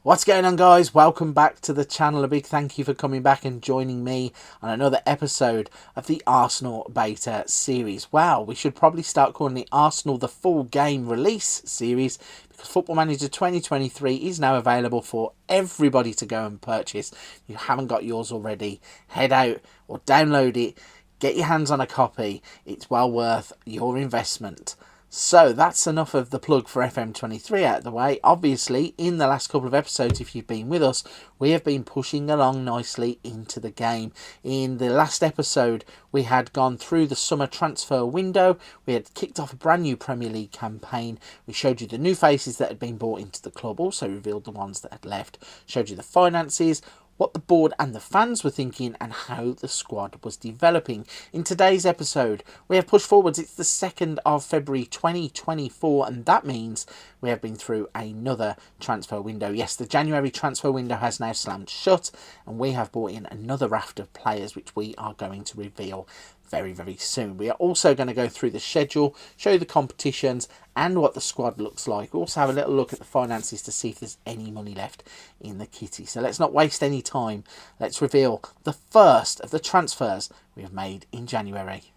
What's going on, guys? Welcome back to the channel. A big thank you for coming back and joining me on another episode of the Arsenal Beta series. Wow, we should probably start calling it Arsenal the Full Game Release series, because Football Manager 2023 is now available for everybody to go and purchase. If you haven't got yours already, head out or download it. Get your hands on a copy. It's well worth your investment. So that's enough of the plug for FM23 out of the way. Obviously, in the last couple of episodes, if you've been with us, we have been pushing along nicely into the game. In the last episode, we had gone through the summer transfer window. We had kicked off a brand new Premier League campaign. We showed you the new faces that had been brought into the club, also revealed the ones that had left, showed you the finances, what the board and the fans were thinking, and how the squad was developing. In today's episode, we have pushed forwards. It's the 2nd of February 2024, and that means we have been through another transfer window. Yes, the January transfer window has now slammed shut, and we have brought in another raft of players, which we are going to reveal very, very soon. We are also going to go through the schedule, show you the competitions and what the squad looks like. We'll also have a little look at the finances to see if there's any money left in the kitty. So let's not waste any time. Let's reveal the first of the transfers we have made in January.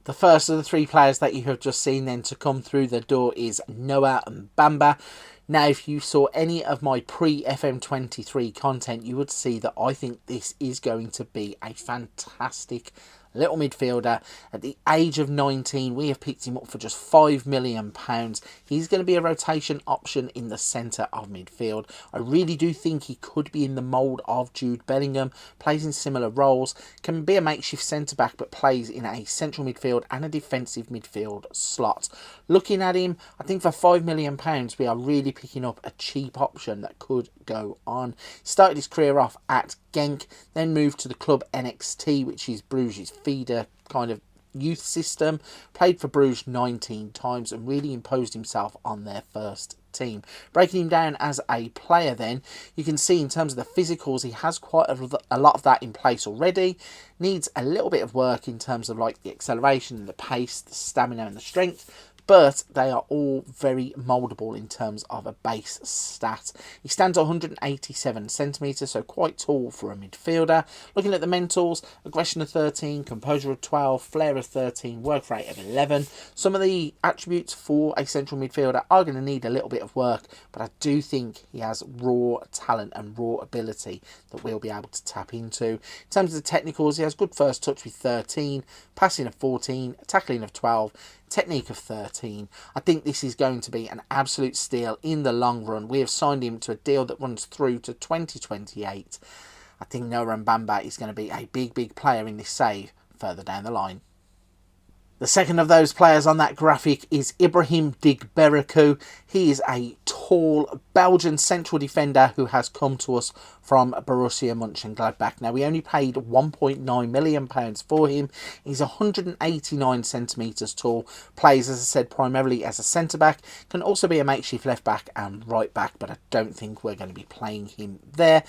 The first of the three players that you have just seen then to come through the door is Noah Mbamba. Now, if you saw any of my pre-FM23 content, you would see that I think this is going to be a fantastic little midfielder. At the age of 19, we have picked him up for just £5 million. He's going to be a rotation option in the centre of midfield. I really do think he could be in the mould of Jude Bellingham, plays in similar roles, can be a makeshift centre-back, but plays in a central midfield and a defensive midfield slot. Looking at him, I think for £5 million, we are really picking up a cheap option that could go on. Started his career off at Genk, then moved to the club NXT, which is Bruges' feeder kind of youth system. Played for Bruges 19 times and really imposed himself on their first team. Breaking him down as a player then, you can see in terms of the physicals, he has quite a lot of that in place already. Needs a little bit of work in terms of like the acceleration, the pace, the stamina and the strength, but they are all very mouldable in terms of a base stat. He stands at 187 centimetres, so quite tall for a midfielder. Looking at the mentals, aggression of 13, composure of 12, flair of 13, work rate of 11. Some of the attributes for a central midfielder are going to need a little bit of work, but I do think he has raw talent and raw ability that we'll be able to tap into. In terms of the technicals, he has good first touch with 13, passing of 14, tackling of 12, technique of 13. I think this is going to be an absolute steal in the long run. We have signed him to a deal that runs through to 2028. I think Noah Mbamba is going to be a big player in this save further down the line. The second of those players on that graphic is Ibrahim Digberiku. He is a tall Belgian central defender who has come to us from Borussia Mönchengladbach. Now, we only paid £1.9 million for him. He's 189 centimetres tall, plays, as I said, primarily as a centre-back, can also be a makeshift left-back and right-back, but I don't think we're going to be playing him there.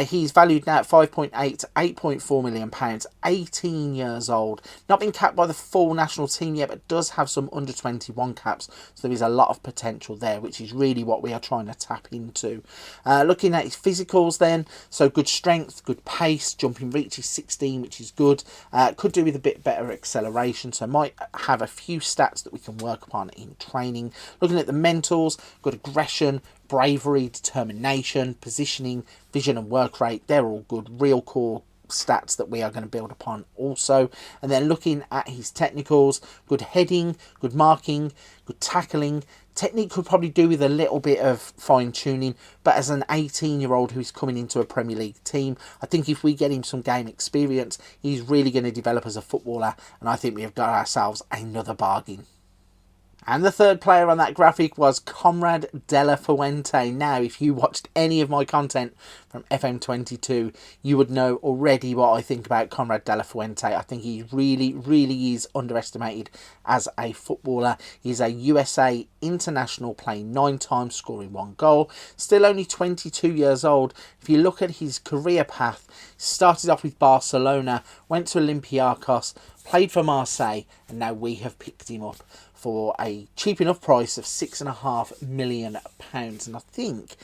He's valued now at 5.8 to 8.4 million pounds, 18 years old. Not been capped by the full national team yet, but does have some under 21 caps, so there is a lot of potential there, which is really what we are trying to tap into. Looking at his physicals then, so good strength, good pace, jumping reach is 16, which is good. Could do with a bit better acceleration, so might have a few stats that we can work upon in training. Looking at the mentals, good aggression, bravery, determination, positioning, vision and work rate, they're all good, real core stats that we are going to build upon also. And then looking at his technicals, good heading, good marking, good tackling. Technique could probably do with a little bit of fine-tuning, but as an 18-year-old who's coming into a Premier League team, I think if we get him some game experience, he's really going to develop as a footballer, and I think we have got ourselves another bargain. And the third player on that graphic was Conrad De La Fuente. Now, if you watched any of my content from FM22, you would know already what I think about Conrad De La Fuente. I think he really is underestimated as a footballer. He's a USA international, playing 9 times, scoring 1 goal. Still only 22 years old. If you look at his career path, started off with Barcelona, went to Olympiacos, played for Marseille, and now we have picked him up for a cheap enough price of £6.5 million. And I think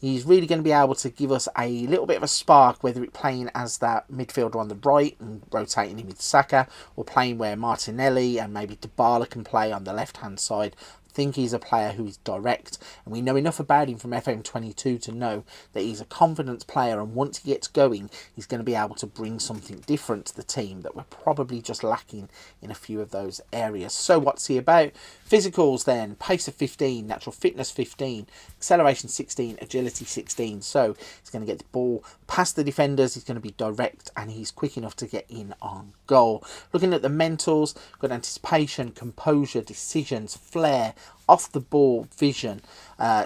he's really going to be able to give us a little bit of a spark, whether it's playing as that midfielder on the right and rotating him with Saka, or playing where Martinelli and maybe Dybala can play on the left-hand side. I think he's a player who is direct, and we know enough about him from FM22 to know that he's a confidence player, and once he gets going, he's going to be able to bring something different to the team that we're probably just lacking in a few of those areas. So what's he about? Physicals then, pace of 15, natural fitness 15, acceleration 16, agility 16. So he's going to get the ball past the defenders, he's going to be direct, and he's quick enough to get in on goal. Looking at the mentals, got anticipation, composure, decisions, flair, off the ball vision,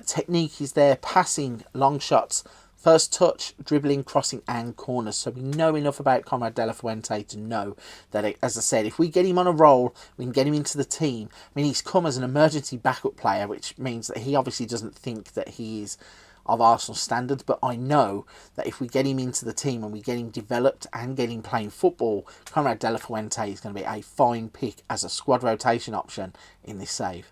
technique is there, passing, long shots, first touch, dribbling, crossing and corners. So we know enough about Conrad De La Fuente to know that, as I said, if we get him on a roll, we can get him into the team. I mean, he's come as an emergency backup player, which means that he obviously doesn't think that he is of Arsenal standards, but I know that if we get him into the team and we get him developed and get him playing football, Conrad De La Fuente is going to be a fine pick as a squad rotation option in this save.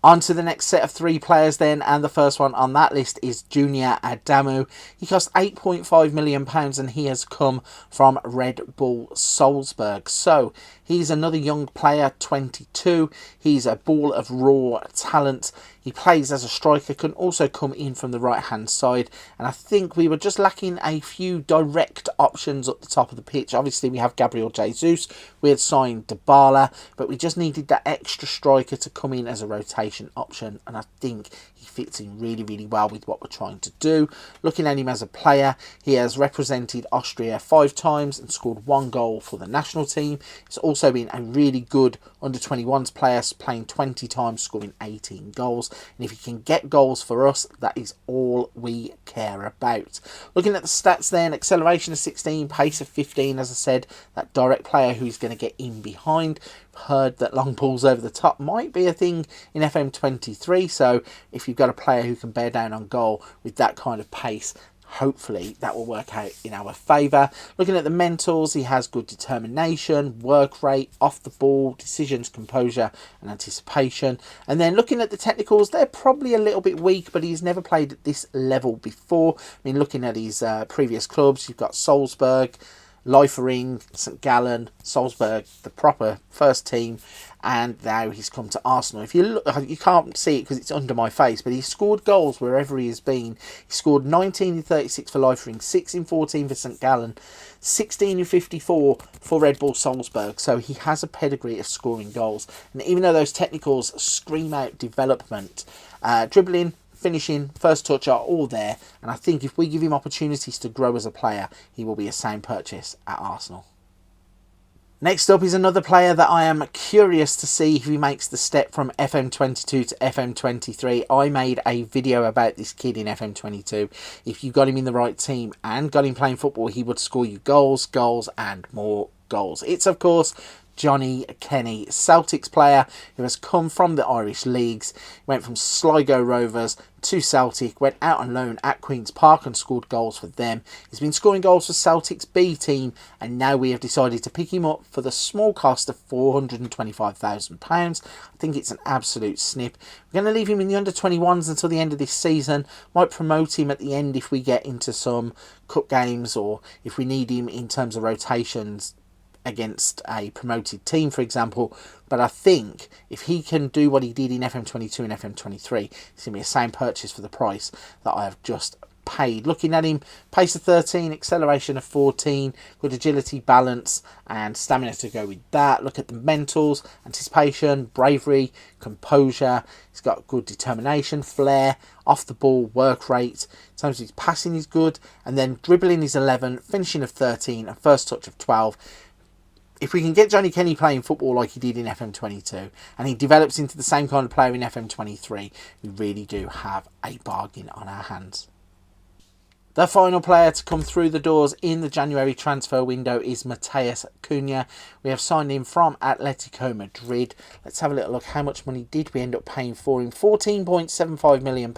On to the next set of 3 players then, and the first one on that list is Junior Adamu. He cost £8.5 million and he has come from Red Bull Salzburg. So he's another young player, 22. He's a ball of raw talent. He plays as a striker, can also come in from the right-hand side. And I think we were just lacking a few direct options at the top of the pitch. Obviously, we have Gabriel Jesus. We had signed Dybala, but we just needed that extra striker to come in as a rotation option. And I think he fits in really well with what we're trying to do. Looking at him as a player, he has represented Austria 5 times and scored 1 goal for the national team. He's also been a really good under-21s player, playing 20 times, scoring 18 goals. And if he can get goals for us, that is all we care about. Looking at the stats then, acceleration of 16, pace of 15, as I said, that direct player who's going to get in behind. Heard that long balls over the top might be a thing in FM23, so if you've got a player who can bear down on goal with that kind of pace, hopefully that will work out in our favour. Looking at the mentals, he has good determination, work rate, off the ball, decisions, composure and anticipation. And then looking at the technicals, they're probably a little bit weak, but he's never played at this level before. I mean, looking at his previous clubs, you've got Salzburg, Liefering, St Gallen, Salzburg, the proper first team, and now he's come to Arsenal. If you look, you can't see it because it's under my face, but he's scored goals wherever he has been. He scored 19 in 36 for Liefering, 6 in 14 for St Gallen, 16 in 54 for Red Bull Salzburg. So he has a pedigree of scoring goals. And even though those technicals scream out development, dribbling, finishing, first touch are all there, and I think if we give him opportunities to grow as a player, he will be a sound purchase at Arsenal. Next up is another player that I am curious to see if he makes the step from FM22 to FM23. I made a video about this kid in FM22. If you got him in the right team and got him playing football, he would score you goals and more goals. It's, of course, Johnny Kenny, Celtics player who has come from the Irish leagues, went from Sligo Rovers to Celtic, went out on loan at Queen's Park and scored goals for them. He's been scoring goals for Celtic's B team, and now we have decided to pick him up for the small cost of £425,000. I think it's an absolute snip. We're going to leave him in the under-21s until the end of this season. Might promote him at the end if we get into some cup games, or if we need him in terms of rotations against a promoted team, for example. But I think if he can do what he did in FM22 and FM23, it's going to be a sound purchase for the price that I have just paid. Looking at him, pace of 13, acceleration of 14, good agility, balance and stamina to go with that. Look at the mentals, anticipation, bravery, composure. He's got good determination, flair, off the ball, work rate. In terms of his passing is good, and then dribbling is 11, finishing of 13 and first touch of 12. If we can get Johnny Kenny playing football like he did in FM22 and he develops into the same kind of player in FM23, we really do have a bargain on our hands. The final player to come through the doors in the January transfer window is Matheus Cunha. We have signed him from Atletico Madrid. Let's have a little look. How much money did we end up paying for him? £14.75 million.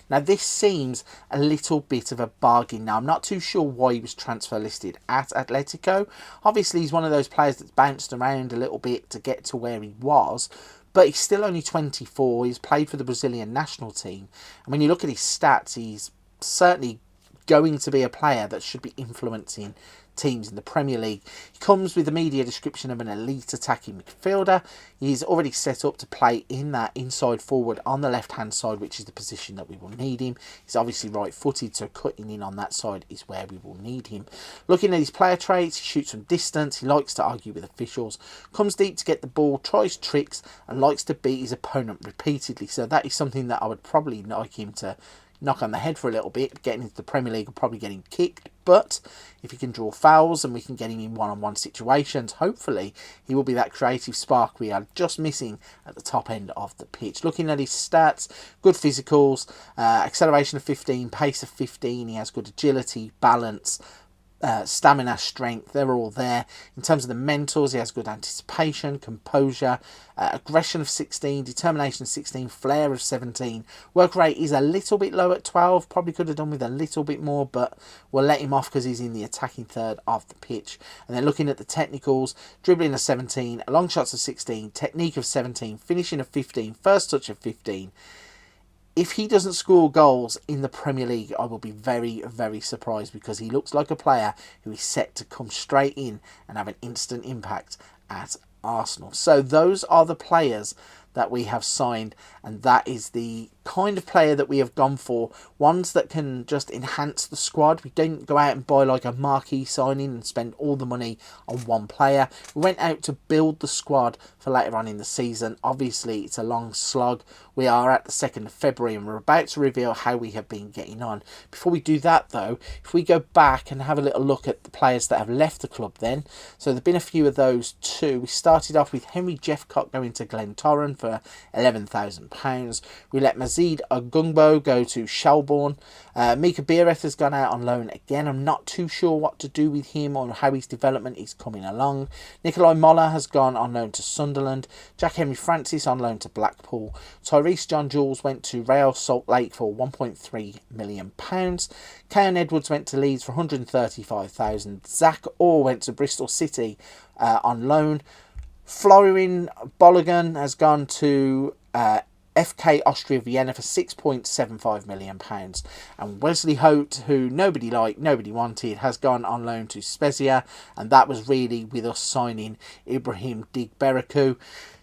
Now, this seems a little bit of a bargain. Now, I'm not too sure why he was transfer listed at Atletico. Obviously, he's one of those players that's bounced around a little bit to get to where he was. But he's still only 24. He's played for the Brazilian national team. And when you look at his stats, he's certainly going to be a player that should be influencing teams in the Premier League. He comes with the media description of an elite attacking midfielder. He's already set up to play in that inside forward on the left hand side, which is the position that we will need him. He's obviously right footed, so cutting in on that side is where we will need him. Looking at his player traits, he shoots from distance, he likes to argue with officials, comes deep to get the ball, tries tricks and likes to beat his opponent repeatedly. So that is something that I would probably like him to knock on the head for a little bit. Getting into the Premier League will probably get him kicked, but if he can draw fouls and we can get him in one-on-one situations, hopefully he will be that creative spark we are just missing at the top end of the pitch. Looking at his stats, good physicals, acceleration of 15, pace of 15, he has good agility, balance, stamina, strength, they're all there. In terms of the mentals, he has good anticipation, composure, aggression of 16, determination of 16, flair of 17. Work rate is a little bit low at 12, probably could have done with a little bit more, but we'll let him off because he's in the attacking third of the pitch. And then looking at the technicals, dribbling of 17, long shots of 16, technique of 17, finishing of 15, first touch of 15. If he doesn't score goals in the Premier League, I will be very, very surprised, because he looks like a player who is set to come straight in and have an instant impact at Arsenal. So those are the players that we have signed, and that is the kind of player that we have gone for. Ones that can just enhance the squad. We didn't go out and buy like a marquee signing and spend all the money on one player. We went out to build the squad for later on in the season. Obviously, it's a long slog. We are at the 2nd of February and we're about to reveal how we have been getting on. Before we do that though, if we go back and have a little look at the players that have left the club then. So there have been a few of those too. We started off with Henry Jeffcock going to Glentoran for £11,000. We let Mazid Agungbo go to Shelbourne. Mika Biereth has gone out on loan again. I'm not too sure what to do with him or how his development is coming along. Nikolai Moller has gone on loan to Sunderland. Jack Henry Francis on loan to Blackpool. Tyrese John Jules went to Real Salt Lake for £1.3 million. Keon Edwards went to Leeds for £135,000. Zach Orr went to Bristol City on loan. Florin Balogun has gone to FK Austria Vienna for £6.75 million. And Wesley Hote, who nobody liked, nobody wanted, has gone on loan to Spezia. And that was really with us signing Ibrahim Digberaku,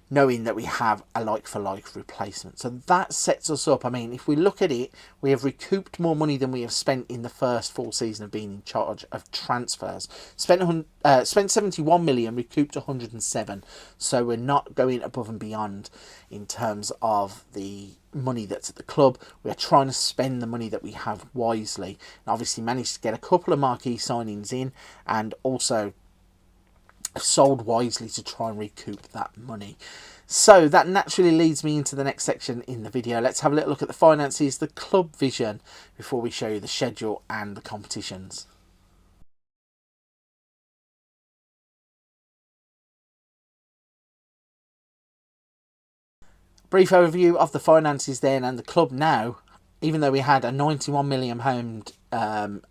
knowing that we have a like-for-like replacement. So that sets us up. I mean, if we look at it, we have recouped more money than we have spent in the first full season of being in charge of transfers. Spent 71 million, recouped 107. So we're not going above and beyond in terms of the money that's at the club. We're trying to spend the money that we have wisely. And obviously managed to get a couple of marquee signings in, and also sold wisely to try and recoup that money. So that naturally leads me into the next section in the video. Let's have a little look at the finances, the club vision, before we show you the schedule and the competitions. Brief overview of the finances then, and the club now. Even though we had a £91 million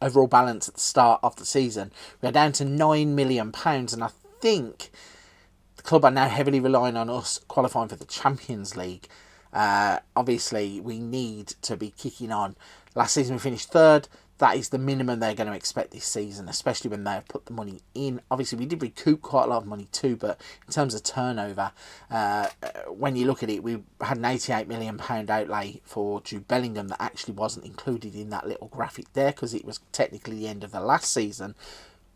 overall balance at the start of the season, we are down to £9 million, and I think the club are now heavily relying on us qualifying for the Champions League. Obviously, we need to be kicking on. Last season we finished third that is the minimum they're going to expect this season, especially when they have put the money in. Obviously, we did recoup quite a lot of money too, but in terms of turnover, when you look at it, we had an £88 million outlay for Jude Bellingham that actually wasn't included in that little graphic there because it was technically the end of the last season.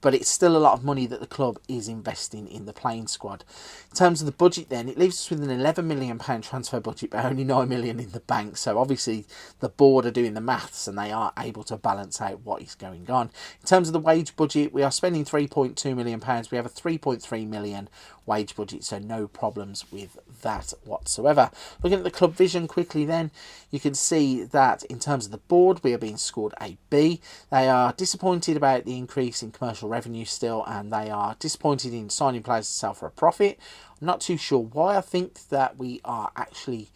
But it's still a lot of money that the club is investing in the playing squad. In terms of the budget then, it leaves us with an £11 million transfer budget, but only £9 million in the bank. So obviously the board are doing the maths and they are able to balance out what is going on. In terms of the wage budget, we are spending £3.2 million. We have a £3.3 million wage budget, so no problems with that whatsoever. Looking at the club vision quickly then, you can see that in terms of the board, we are being scored a B. They are disappointed about the increase in commercial revenue still, and they are disappointed in signing players to sell for a profit. I'm not too sure why. I think that we are actually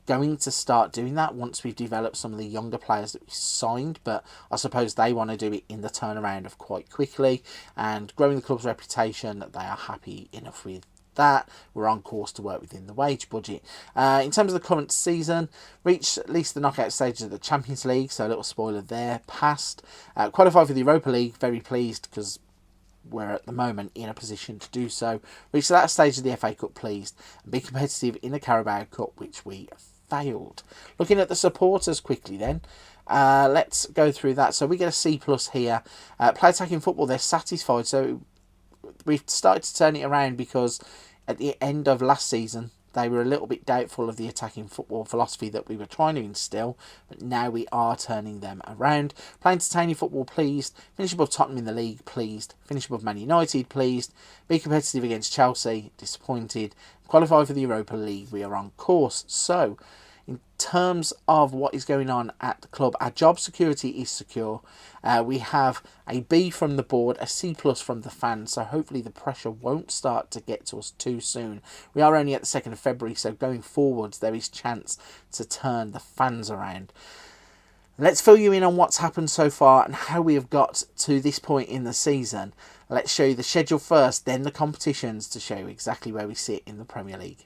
going to start doing that once we've developed some of the younger players that we signed, but I suppose they want to do it in the turnaround of quite quickly and growing the club's reputation. That they are happy enough with that. We're on course to work within the wage budget. In terms of the current season, reached at least the knockout stages of the Champions League, so a little spoiler there, passed. Qualified for the Europa League, very pleased because we're at the moment in a position to do so. Reached that stage of the FA Cup, pleased, and be competitive in the Carabao Cup, which we failed. Looking at the supporters quickly then, let's go through that. So we get a C+ here. Play attacking football, they're satisfied. So we've started to turn it around because at the end of last season they were a little bit doubtful of the attacking football philosophy that we were trying to instill, but now we are turning them around. Play entertaining football, pleased. Finish above Tottenham in the league, pleased. Finish above Man United, pleased. Be competitive against Chelsea, disappointed. Qualify for the Europa League, we are on course. So in terms of what is going on at the club, our job security is secure. We have a B from the board, a C+ from the fans, so hopefully the pressure won't start to get to us too soon. We are only at the 2nd of February, so going forwards there is chance to turn the fans around. Let's fill you in on what's happened so far and how we have got to this point in the season. Let's show you the schedule first, then the competitions to show you exactly where we sit in the Premier League.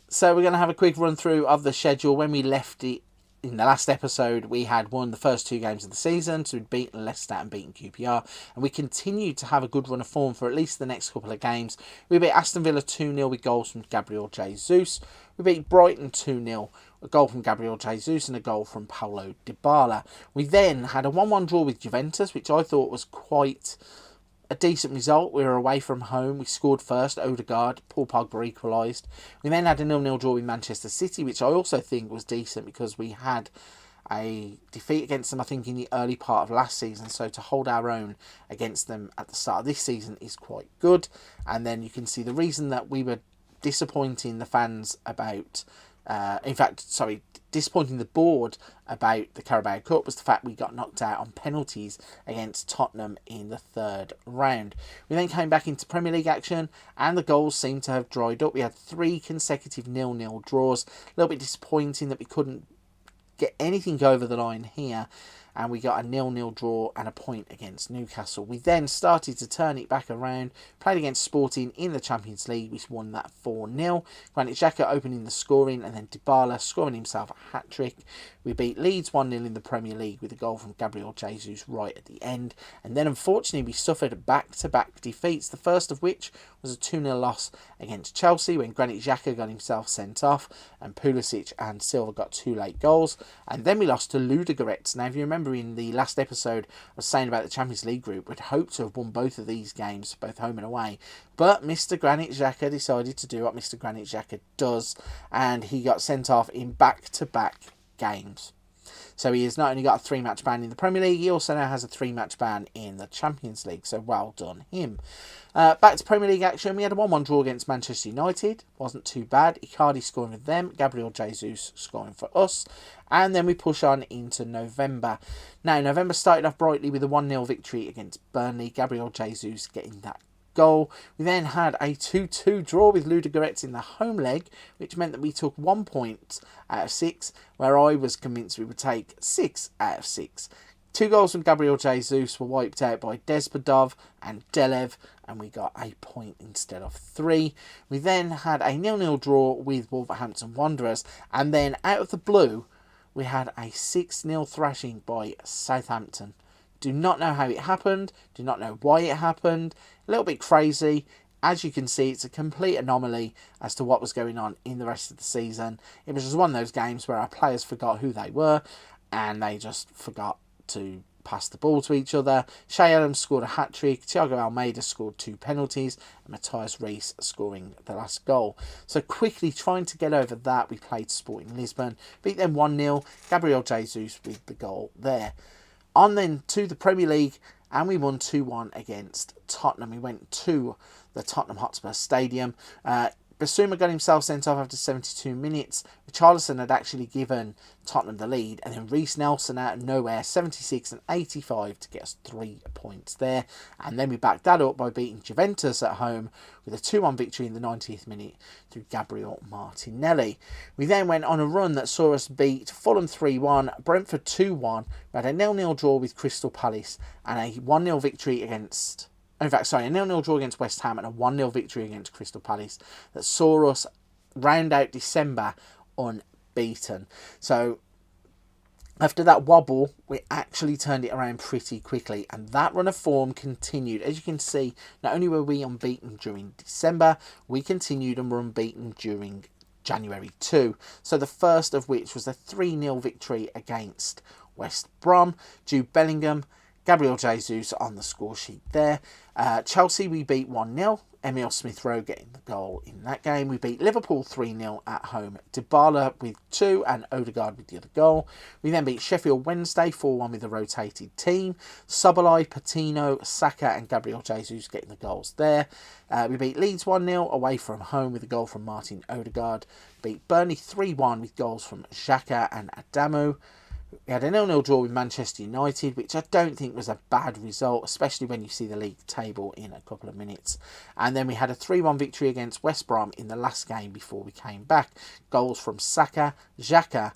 So we're going to have a quick run through of the schedule. When we left it in the last episode, we had won the first 2 games of the season, so we'd beaten Leicester and beaten QPR, and we continued to have a good run of form for at least the next couple of games. We beat Aston Villa 2-0 with goals from Gabriel Jesus. We beat Brighton 2-0, a goal from Gabriel Jesus and a goal from Paulo Dybala. We then had a 1-1 draw with Juventus, which I thought was quite a decent result. We were away from home. We scored first. Odegaard, Paul Pogba equalised. We then had a 0-0 draw with Manchester City, which I also think was decent because we had a defeat against them, I think, in the early part of last season. So to hold our own against them at the start of this season is quite good. And then you can see the reason that we were disappointing the fans about disappointing the board about the Carabao Cup was the fact we got knocked out on penalties against Tottenham in the 3rd round. We then came back into Premier League action and the goals seemed to have dried up. We had 3 consecutive 0-0 draws. A little bit disappointing that we couldn't get anything over the line here, and we got a 0-0 draw and a point against Newcastle. We then started to turn it back around, played against Sporting in the Champions League, which won that 4-0. Granit Xhaka opening the scoring, and then Dybala scoring himself a hat-trick. We beat Leeds 1-0 in the Premier League with a goal from Gabriel Jesus right at the end. And then unfortunately we suffered back-to-back defeats, the first of which was a 2-0 loss against Chelsea when Granit Xhaka got himself sent off and Pulisic and Silva got 2 late goals. And then we lost to Ludogorets. Now if you remember in the last episode I was saying about the Champions League group, we'd hoped to have won both of these games, both home and away. But Mr. Granit Xhaka decided to do what Mr. Granit Xhaka does, and he got sent off in back-to-back games. So he has not only got a 3-match ban in the Premier League, he also now has a 3-match ban in the Champions League. So well done him. Back to Premier League action, we had a 1-1 draw against Manchester United. Wasn't too bad. Icardi scoring for them, Gabriel Jesus scoring for us. And then we push on into November. Now, November started off brightly with a 1-0 victory against Burnley. Gabriel Jesus getting that goal. We then had a 2-2 draw with Ludogorets in the home leg, which meant that we took 1 point out of 6, where I was convinced we would take 6 out of 6. 2 goals from Gabriel Jesus were wiped out by Desbodov and Delev, and we got a point instead of 3. We then had a 0-0 draw with Wolverhampton Wanderers, and then out of the blue, we had a 6-0 thrashing by Southampton. Do not know how it happened, do not know why it happened, a little bit crazy. As you can see, it's a complete anomaly as to what was going on in the rest of the season. It was just one of those games where our players forgot who they were, and they just forgot to pass the ball to each other. Shay Adams scored a hat-trick, Thiago Almeida scored 2 penalties, and Matthias Reis scoring the last goal. So quickly trying to get over that, we played Sporting Lisbon, beat them 1-0, Gabriel Jesus with the goal there. On then to the Premier League, and we won 2-1 against Tottenham. We went to the Tottenham Hotspur Stadium. Basuma got himself sent off after 72 minutes. Richarlison had actually given Tottenham the lead, and then Reece Nelson out of nowhere, 76 and 85 to get us 3 points there. And then we backed that up by beating Juventus at home with a 2-1 victory in the 90th minute through Gabriel Martinelli. We then went on a run that saw us beat Fulham 3-1, Brentford 2-1. We had a 0-0 draw with Crystal Palace and a 1-0 victory against... a 0-0 draw against West Ham and a 1-0 victory against Crystal Palace that saw us round out December unbeaten. So after that wobble, we actually turned it around pretty quickly, and that run of form continued. As you can see, not only were we unbeaten during December, we continued and were unbeaten during January too. So the first of which was a 3-0 victory against West Brom. Jude Bellingham, Gabriel Jesus on the score sheet there. Chelsea we beat 1-0. Emile Smith-Rowe getting the goal in that game. We beat Liverpool 3-0 at home. Dybala with 2 and Odegaard with the other goal. We then beat Sheffield Wednesday 4-1 with a rotated team. Soboslai, Patino, Saka and Gabriel Jesus getting the goals there. We beat Leeds 1-0 away from home with a goal from Martin Odegaard. Beat Burnley 3-1 with goals from Xhaka and Adamu. We had a 0-0 draw with Manchester United, which I don't think was a bad result, especially when you see the league table in a couple of minutes. And then we had a 3-1 victory against West Brom in the last game before we came back. Goals from Saka, Xhaka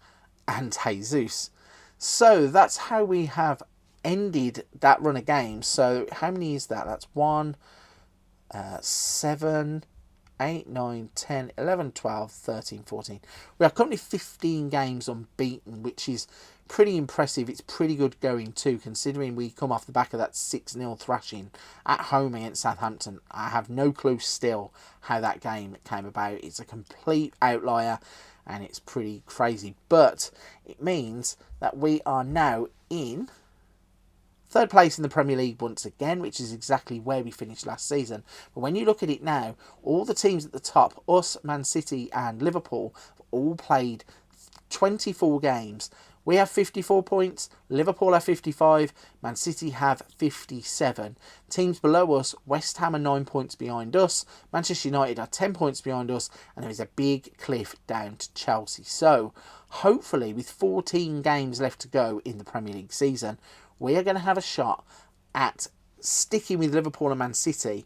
and Jesus. So that's how we have ended that run of games. So how many is that? That's 1, 7... 8, 9, 10, 11, 12, 13, 14. We are currently 15 games unbeaten, which is pretty impressive. It's pretty good going too, considering we come off the back of that 6-0 thrashing at home against Southampton. I have no clue still how that game came about. It's a complete outlier and it's pretty crazy. But it means that we are now in 3rd place in the Premier League once again, which is exactly where we finished last season. But when you look at it now, all the teams at the top, us, Man City and Liverpool, have all played 24 games. We have 54 points, Liverpool have 55, Man City have 57. Teams below us, West Ham are 9 points behind us, Manchester United are 10 points behind us, and there is a big cliff down to Chelsea. So, hopefully, with 14 games left to go in the Premier League season, we are going to have a shot at sticking with Liverpool and Man City,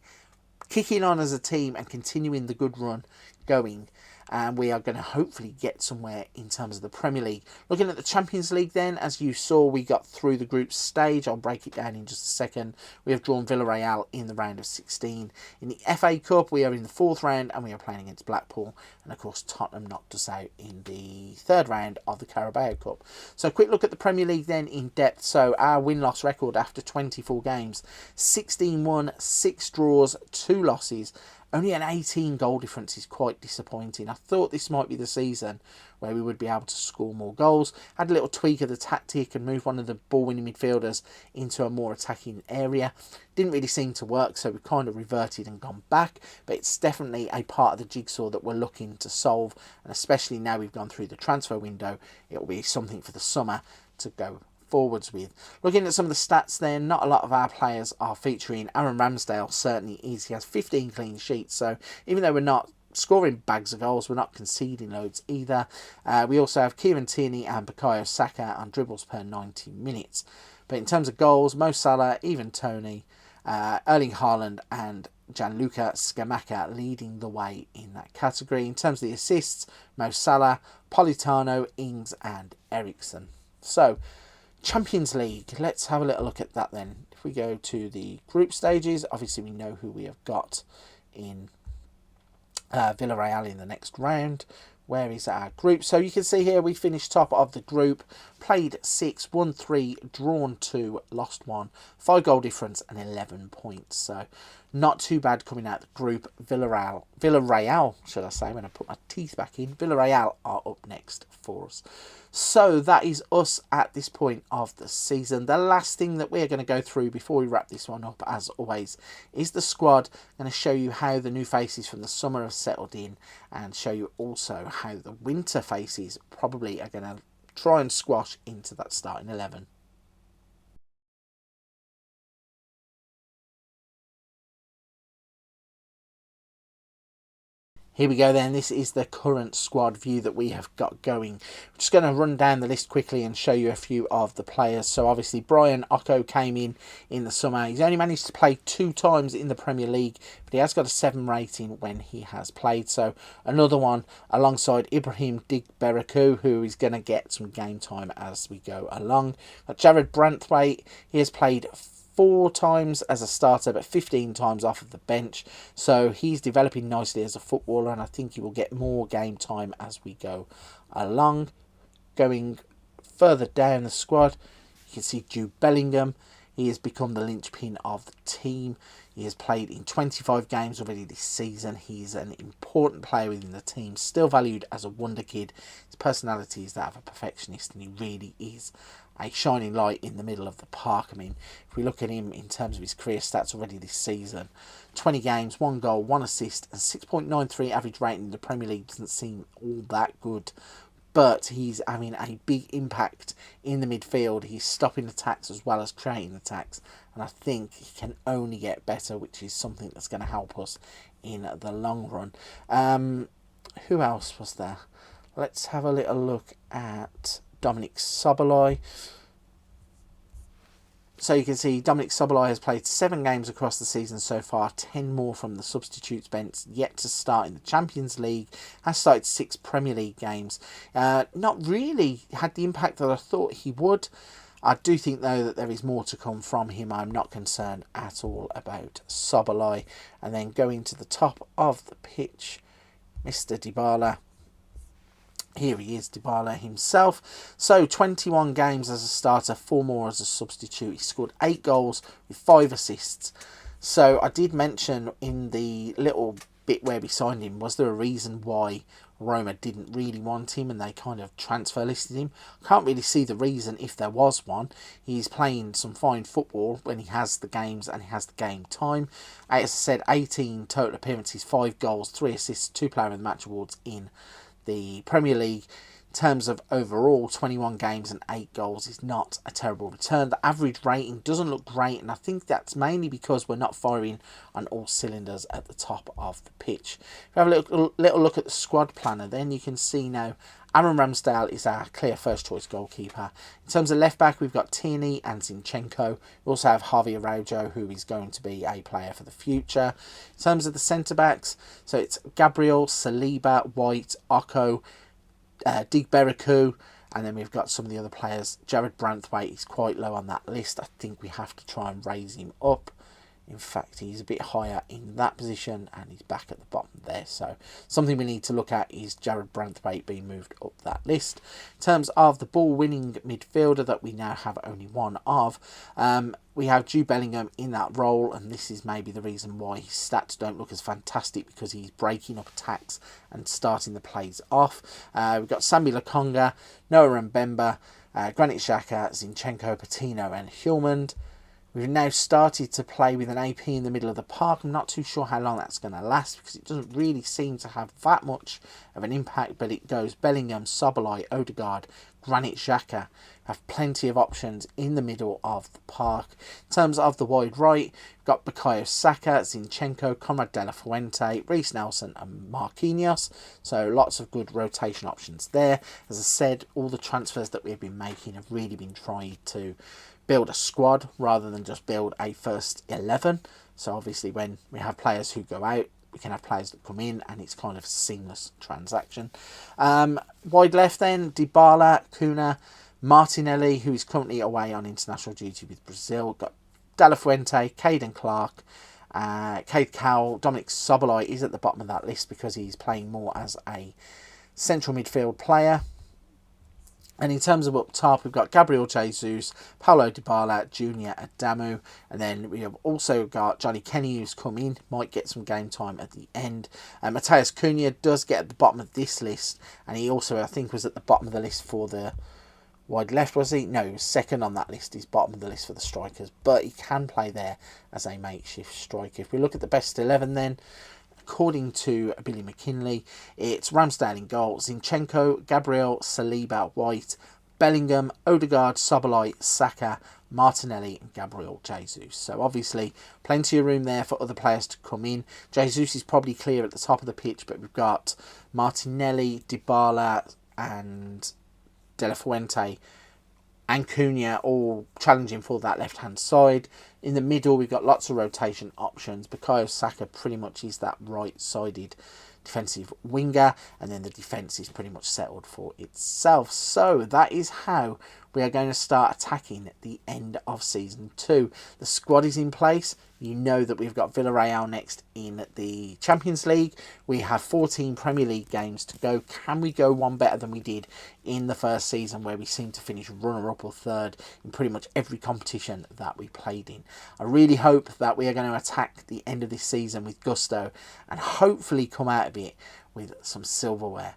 kicking on as a team and continuing the good run going. And we are going to hopefully get somewhere in terms of the Premier League. Looking at the Champions League then, as you saw, we got through the group stage. I'll break it down in just a second. We have drawn Villarreal in the round of 16. In the FA Cup, we are in the 4th round and we are playing against Blackpool. And of course, Tottenham knocked us out in the 3rd round of the Carabao Cup. So a quick look at the Premier League then in depth. So our win-loss record after 24 games, 16 won, 6 draws, 2 losses. Only an 18 goal difference is quite disappointing. I thought this might be the season where we would be able to score more goals. Had a little tweak of the tactic and moved one of the ball-winning midfielders into a more attacking area. Didn't really seem to work, so we kind of reverted and gone back. But it's definitely a part of the jigsaw that we're looking to solve. And especially now we've gone through the transfer window, it'll be something for the summer to go forwards with. Looking at some of the stats there, not a lot of our players are featuring. Aaron Ramsdale certainly is. He has 15 clean sheets, so even though we're not scoring bags of goals, we're not conceding loads either. We also have Kieran Tierney and Bukayo Saka on dribbles per 90 minutes. But in terms of goals, Mo Salah, even Tony, Erling Haaland and Gianluca Scamacca leading the way in that category. In terms of the assists, Mo Salah, Politano, Ings and Ericsson. So, Champions League, let's have a little look at that then. If we go to the group stages, obviously we know who we have got in Villarreal in the next round. Where is our group? So you can see here we finished top of the group, played 6, won 3, drawn 2, lost 1, 5 goal difference and 11 points. So not too bad coming out of the group. Villarreal, should I say, when I put my teeth back in. Villarreal are up next for us. So that is us at this point of the season. The last thing that we're going to go through before we wrap this one up, as always, is the squad. I'm going to show you how the new faces from the summer have settled in, and show you also how the winter faces probably are going to try and squash into that starting 11. Here we go then, this is the current squad view that we have got going. I'm just going to run down the list quickly and show you a few of the players. So obviously Brian Ocko came in the summer. He's only managed to play 2 times in the Premier League, but he has got a 7 rating when he has played. So another one alongside Ibrahim Digberaku, who is going to get some game time as we go along. Jared Branthwaite, he has played 4 times as a starter, but 15 times off of the bench. So he's developing nicely as a footballer, and I think he will get more game time as we go along. Going further down the squad, you can see Jude Bellingham. He has become the linchpin of the team. He has played in 25 games already this season. He's an important player within the team, still valued as a wonder kid. His personality is that of a perfectionist, and he really is a shining light in the middle of the park. I mean, if we look at him in terms of his career stats already this season, 20 games, 1 goal, 1 assist, and 6.93 average rating in the Premier League doesn't seem all that good. But he's having a big impact in the midfield. He's stopping attacks as well as creating attacks. And I think he can only get better, which is something that's going to help us in the long run. Who else was there? Let's have a little look at Dominic Soboslai. So you can see Dominic Soboslai has played 7 games across the season so far, 10 more from the substitutes bench, yet to start in the Champions League, has started 6 Premier League games. Not really had the impact that I thought he would. I do think, though, that there is more to come from him. I'm not concerned at all about Soboslai. And then going to the top of the pitch, Mr. Dybala. Here he is, Dybala himself. So 21 games as a starter, 4 more as a substitute. He scored 8 goals with 5 assists. So I did mention in the little bit where we signed him, was there a reason why Roma didn't really want him and they kind of transfer listed him? I can't really see the reason if there was one. He's playing some fine football when he has the games and he has the game time. As I said, 18 total appearances, 5 goals, 3 assists, 2 Player of the Match awards in the Premier League. In terms of overall, 21 games and 8 goals is not a terrible return. The average rating doesn't look great, and I think that's mainly because we're not firing on all cylinders at the top of the pitch. If we have a little look at the squad planner, then you can see now Aaron Ramsdale is our clear first choice goalkeeper. In terms of left back, we've got Tierney and Zinchenko. We also have Javi Araujo, who is going to be a player for the future. In terms of the centre backs, so it's Gabriel, Saliba, White, Ocko, Digberaku, and then we've got some of the other players. Jared Branthwaite is quite low on that list. I think we have to try and raise him up. In fact, he's a bit higher in that position and he's back at the bottom there. So something we need to look at is Jared Branthwaite being moved up that list. In terms of the ball-winning midfielder that we now have only one of, we have Jude Bellingham in that role, and this is maybe the reason why his stats don't look as fantastic, because he's breaking up attacks and starting the plays off. We've got Sambi Lokonga, Noah Mbemba, Granit Xhaka, Zinchenko, Patino and Hjulmand. We've now started to play with an AP in the middle of the park. I'm not too sure how long that's going to last, because it doesn't really seem to have that much of an impact, but it goes Bellingham, Soboslai, Odegaard, Granit Xhaka have plenty of options in the middle of the park. In terms of the wide right, we've got Bukayo Saka, Zinchenko, Conrad De La Fuente, Reece Nelson and Marquinhos. So lots of good rotation options there. As I said, all the transfers that we've been making have really been trying to build a squad rather than just build a first 11. So obviously when we have players who go out, we can have players that come in, and it's kind of a seamless transaction. Wide left then, Dybala, Kuna, Martinelli, who is currently away on international duty with Brazil. Got De La Fuente, Caden Clark, Cade Cowell, Dominic Soboslai is at the bottom of that list because he's playing more as a central midfield player. And in terms of up top, we've got Gabriel Jesus, Paulo Dybala, Junior Adamu, and then we have also got Johnny Kenny, who's come in, might get some game time at the end. Matheus Cunha does get at the bottom of this list, and he also, I think, was at the bottom of the list for the wide left, was he? No, he was second on that list. He's bottom of the list for the strikers, but he can play there as a makeshift striker. If we look at the best 11 then, according to Billy McKinley, it's Ramsdale in goal, Zinchenko, Gabriel, Saliba, White, Bellingham, Odegaard, Soboslai, Saka, Martinelli and Gabriel Jesus. So obviously plenty of room there for other players to come in. Jesus is probably clear at the top of the pitch, but we've got Martinelli, Dybala and De La Fuente and Cunha all challenging for that left-hand side. In the middle, we've got lots of rotation options. Bukayo Saka pretty much is that right-sided defensive winger, and then the defence is pretty much settled for itself. So that is how we are going to start attacking at the end of Season 2. The squad is in place. You know that we've got Villarreal next in the Champions League. We have 14 Premier League games to go. Can we go one better than we did in the first season, where we seemed to finish runner-up or third in pretty much every competition that we played in? I really hope that we are going to attack the end of this season with gusto and hopefully come out of it with some silverware.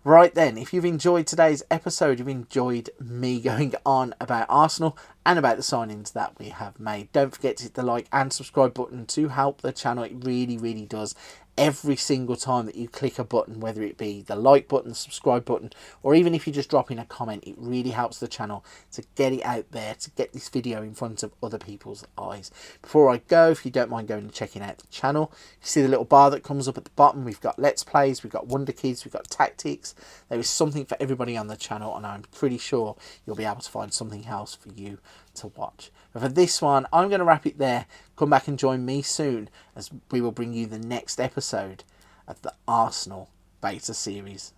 Right then, if you've enjoyed today's episode, you've enjoyed me going on about Arsenal and about the signings that we have made, don't forget to hit the like and subscribe button to help the channel. It really, really does. Every single time that you click a button, whether it be the like button, the subscribe button, or even if you just drop in a comment, it really helps the channel to get it out there, to get this video in front of other people's eyes. Before I go, if you don't mind going and checking out the channel, you see the little bar that comes up at the bottom. We've got Let's Plays, we've got Wonder Kids, we've got Tactics. There is something for everybody on the channel, and I'm pretty sure you'll be able to find something else for you to watch. But for this one, I'm going to wrap it there. Come back and join me soon as we will bring you the next episode of the Arsenal Beta Series.